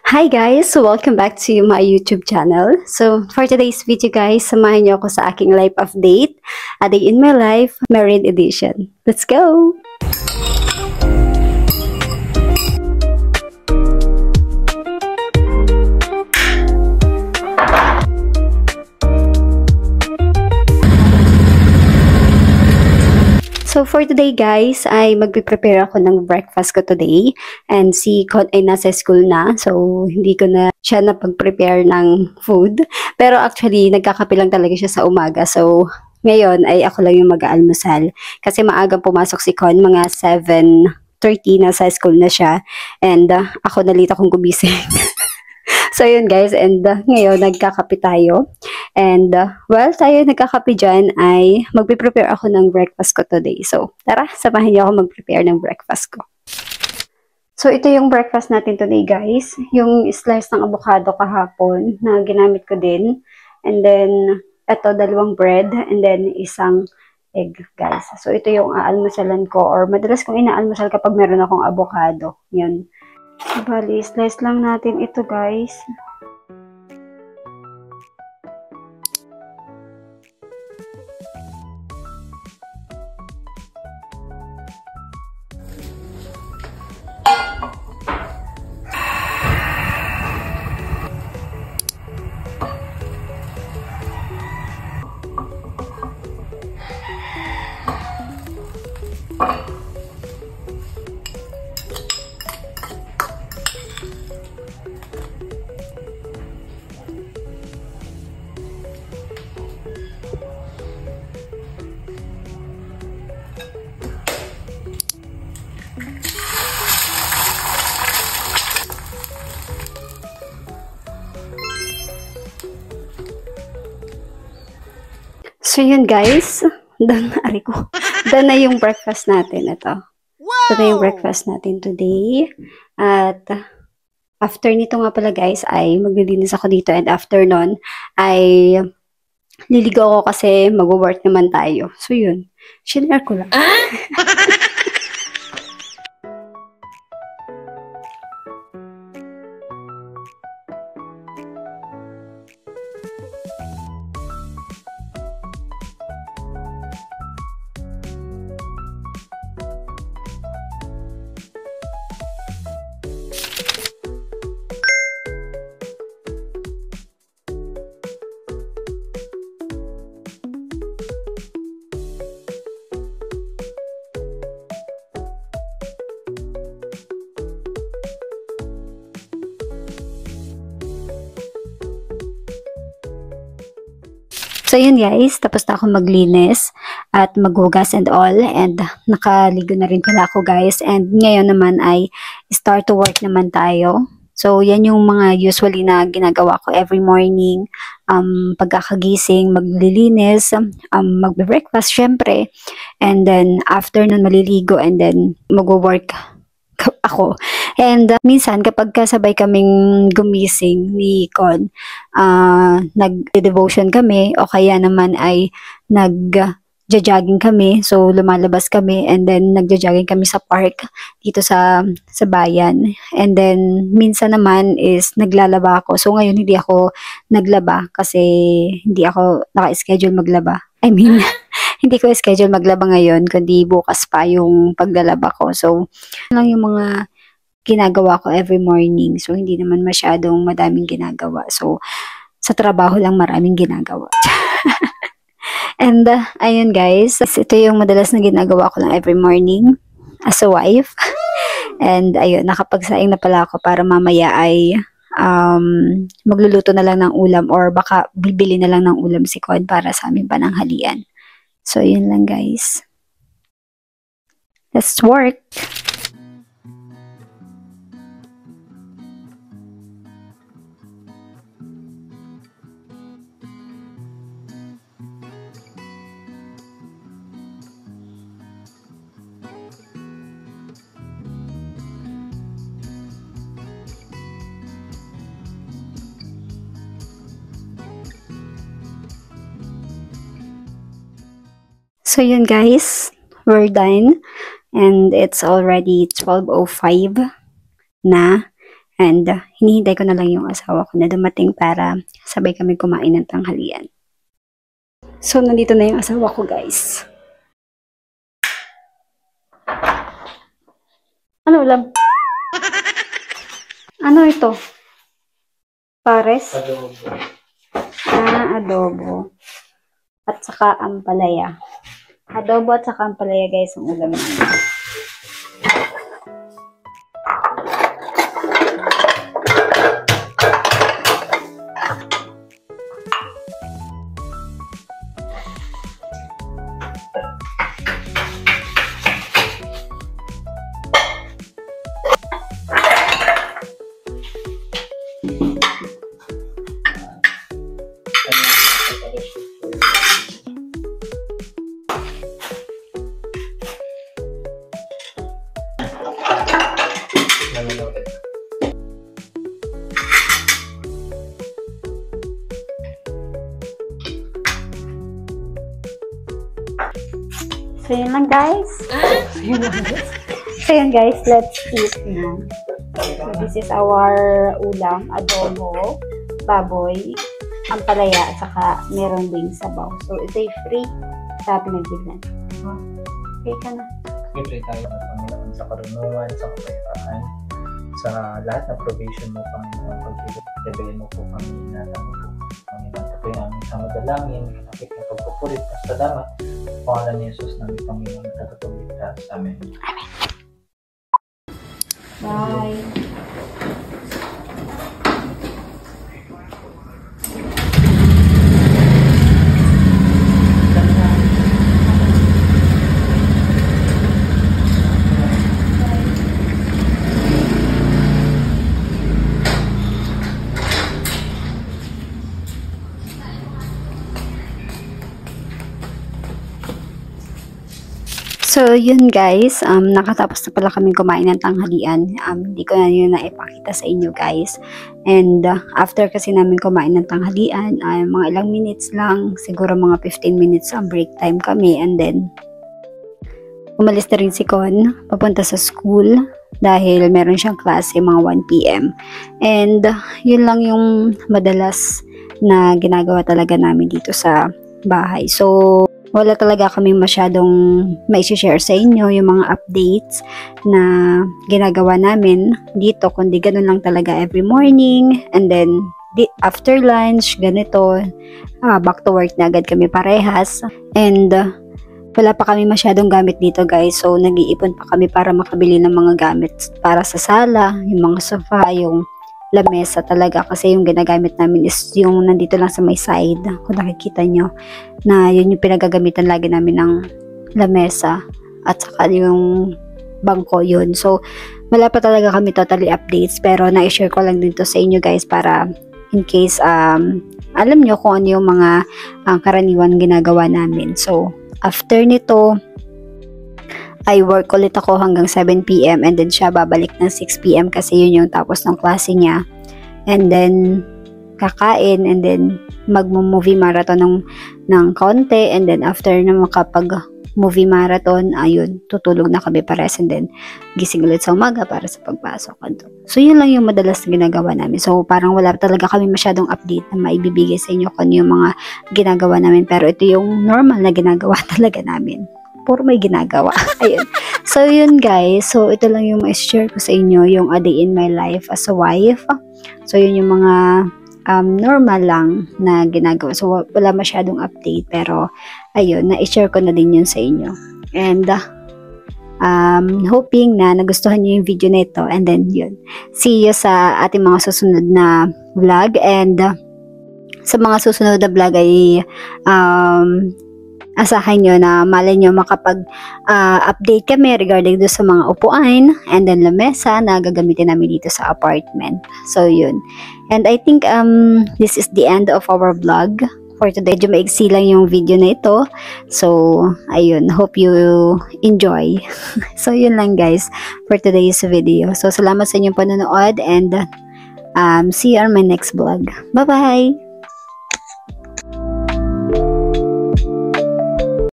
Hi guys! So welcome back to my YouTube channel. So for today's video guys, samahan niyo ako sa aking life update, A Day in My Life, Married Edition. Let's go! So for today guys, ay magpe-prepare ako ng breakfast ko today. And si Con ay nasa school na. So hindi ko na siya napag-prepare ng food. Pero actually, nagkakape lang talaga siya sa umaga. So ngayon ay ako lang yung mag-aalmusal. Kasi maagang pumasok si Con, mga 7:30 na sa school na siya. And ako nalito akong gumising. So yun guys, and ngayon nagkakape tayo. And while tayo nagkakape dyan, ay magpiprepare ako ng breakfast ko today. So tara, samahan niyo ako mag-prepare ng breakfast ko. So ito yung breakfast natin today guys. Yung slice ng avocado kahapon na ginamit ko din. And then ito, dalawang bread. And then isang egg guys. So ito yung aalmusalan ko. Or madalas kong inaalmusal kapag meron akong avocado. Yun. Bali, slice lang natin ito guys. So yun guys, done na yung breakfast natin. Ito na yung breakfast natin today. At after nito nga pala guys, ay maglilinis ako dito. And after nun, ay liligo ako kasi mag-work naman tayo. So yun, shinare ko lang. So yun guys, tapos na ako maglinis at maghugas and all, and nakaligo na rin pala ako guys. And ngayon naman ay start to work naman tayo. So yan yung mga usually na ginagawa ko every morning. Pagkakagising, maglilinis, magbe-breakfast syempre, and then after nun maliligo, and then magwo-work ako. And minsan kapag kasabay kaming gumising ni Con, nag-devotion kami o kaya naman ay nag-jogging kami. So lumalabas kami and then nag-jogging kami sa park dito sa bayan. And then minsan naman is naglalaba ako. So ngayon hindi ako naglaba kasi hindi ako naka-schedule maglaba. I mean, hindi ko schedule maglaba ngayon, kundi bukas pa yung paglalaba ko. So, lang yung mga ginagawa ko every morning. So, hindi naman masyadong madaming ginagawa. So, sa trabaho lang maraming ginagawa. And, ayun guys, ito yung madalas na ginagawa ko lang every morning as a wife. And, ayun, nakapagsaing na pala ako para mamaya ay magluluto na lang ng ulam or baka bibili na lang ng ulam si Con para sa aming pananghalian. So, yun lang guys. Let's work! So yun guys, we're done. And it's already 12:05 na. And hinihintay ko na lang yung asawa ko na dumating para sabay kami kumain ng tanghalian. So, nandito na yung asawa ko, guys. Ano ulam? Ano ito? Pares? Adobo. Adobo. At saka ampalaya. Adobo at saka ampalaya, guys, ang ulam namin. So, yun lang, guys. So, yun, guys. Let's eat na. So, this is our ulam, adobo, baboy, ampalaya, at saka meron ding sabaw. So, ito ay free sa pinagbilan. Okay ka na. Siyempre tayo ng Panginoon sa karunungan, sa kapayapaan, sa lahat na provision mo, Panginoon. Pag-ibigay mo po kami na lang po, Panginoon. Ito yung aming sa madalangin, nakik na pagpupulit, at salamat. Pangalan ni Jesus namin, Panginoon, at tatutugligtas. Amen. Bye. So, yun guys, nakatapos na pala kaming kumain ng tanghalian. Hindi ko na yun naipakita sa inyo guys. And after kasi namin kumain ng tanghalian, mga ilang minutes lang, siguro mga 15 minutes ang break time kami. And then, umalis na rin si Con, papunta sa school dahil meron siyang klase mga 1 p.m. And yun lang yung madalas na ginagawa talaga namin dito sa bahay. So, wala talaga kami masyadong mai-share sa inyo yung mga updates na ginagawa namin dito, kundi ganun lang talaga every morning, and then after lunch, ganito, back to work na agad kami parehas. And wala pa kami masyadong gamit dito guys, so nag-iipon pa kami para makabili ng mga gamit para sa sala, yung mga sofa, yung lamesa talaga, kasi yung ginagamit namin is yung nandito lang sa may side, kung nakikita nyo, na yun yung pinagagamitan lagi namin ng lamesa at saka yung bangko yun. So wala pa talaga kami totally updates, pero na-share ko lang dito sa inyo guys para in case alam nyo kung ano yung mga karaniwan ginagawa namin. So after nito ay work ulit ako hanggang 7 p.m. and then siya babalik ng 6 p.m. kasi yun yung tapos ng klase niya. And then kakain, and then mag-movie marathon ng konti, and then after na makapag-movie marathon, ayun, tutulog na kami pares, and then gising ulit sa umaga para sa pagpasok. So yun lang yung madalas na ginagawa namin. So parang wala talaga kami masyadong update na maibibigay sa inyo kung yung mga ginagawa namin, pero ito yung normal na ginagawa talaga namin. Puro may ginagawa. Ayun. So, yun guys. So, ito lang yung ma-share ko sa inyo, yung a day in my life as a wife. So, yun yung mga normal lang na ginagawa. So, wala masyadong update. Pero, ayun, na-share ko na din yun sa inyo. And, hoping na nagustuhan nyo yung video na ito. And then, yun. See you sa ating mga susunod na vlog. And, sa mga susunod na vlog ay, asahan nyo na malay nyo makapag-update kami regarding doon sa mga upuan and then lamesa na gagamitin namin dito sa apartment. So, yun. And I think this is the end of our vlog for today. Medyo maigsi lang yung video na ito. So, ayun. Hope you enjoy. So, yun lang guys for today's video. So, salamat sa inyong panonood and see you on my next vlog. Bye-bye!